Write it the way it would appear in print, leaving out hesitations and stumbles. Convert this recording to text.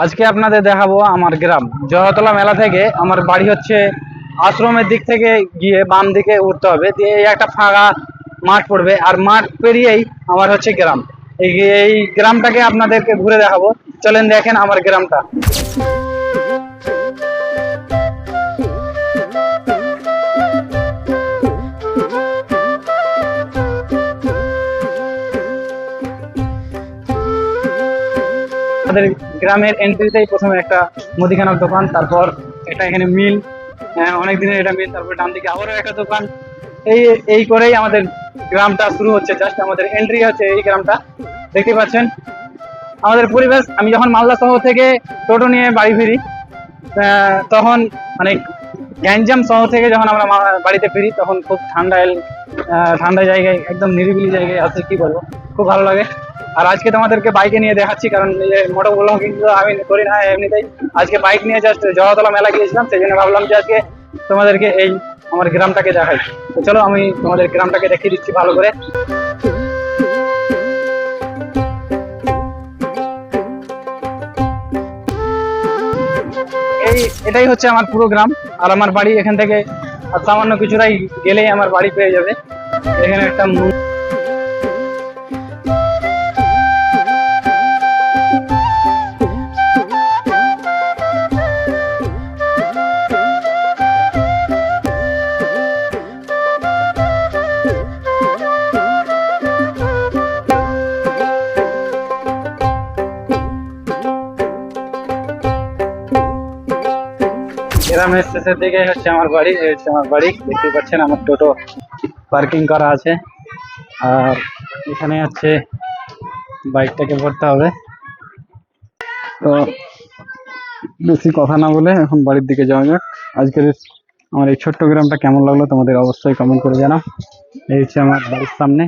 আজকে আপনাদের দেখাবো আমার গ্রাম জয়তলা মেলা থেকে। আমার বাড়ি হচ্ছে আশ্রমের দিক থেকে গিয়ে বাম দিকে উঠতে হবে, দিয়ে এই একটা ফাঁকা মাঠ পড়বে, আর মাঠ পেরিয়েই আমার হচ্ছে গ্রাম। এই গ্রামটাকে আপনাদেরকে ঘুরে দেখাবো, চলেন দেখেন আমার গ্রামটা। আমাদের গ্রামের এন্ট্রিতেই প্রথমে একটা মুদিখানার দোকান, তারপর একটা এখানে মিল, অনেক দিনের এটা মিল, তারপর ডান দিকে আবারও একটা দোকান। এই এই করেই আমাদের গ্রামটা শুরু হচ্ছে। জাস্ট আমাদের এন্ট্রি হচ্ছে এই গ্রামটা, দেখতে পাচ্ছেন আমাদের পরিবেশ। আমি যখন মালদা শহর থেকে টোটো নিয়ে বাড়ি ফিরি, তখন মানে গ্যাঞ্জাম শহর থেকে যখন আমরা বাড়িতে ফিরি, তখন খুব ঠান্ডা জায়গায়, একদম নিরিবিলি জায়গায় আছে, কি বলবো, খুব ভালো লাগে। আর আজকে তোমাদেরকে বাইকে নিয়ে দেখাচ্ছি, কারণ মোটো ব্লগ কিন্তু আমি করি না এমনিতেই। আজকে বাইক নিয়ে জাস্ট জয়তলা মেলা গিয়েছিলাম, সেই জন্য ভাবলাম যে আজকে তোমাদেরকে এই আমার গ্রামটাকে দেখাই। তো চলো আমি তোমাদের গ্রামটাকে দেখিয়ে দিচ্ছি ভালো করে। এটাই হচ্ছে আমার পুরো গ্রাম, আর আমার বাড়ি এখান থেকে আর সামান্য কিছুটাই গেলেই আমার বাড়ি পেয়ে যাবে। এখানে একটা গ্রামের শেষের দিকে হচ্ছে আমার বাড়ি। এই হচ্ছে আমার বাড়ি, দেখতে পাচ্ছেন আমার টোটো পার্কিং করা আছে, আর এখানে হচ্ছে বাইকটাকে ভরতে হবে। তো বেশি কথা না বলে এখন বাড়ির দিকে যাওয়া যাক। আজকের আমার এই ছোট্ট গ্রামটা কেমন লাগলো তোমাদের অবশ্যই কমেন্ট করে জানাও। এই হচ্ছে আমার বাড়ির সামনে।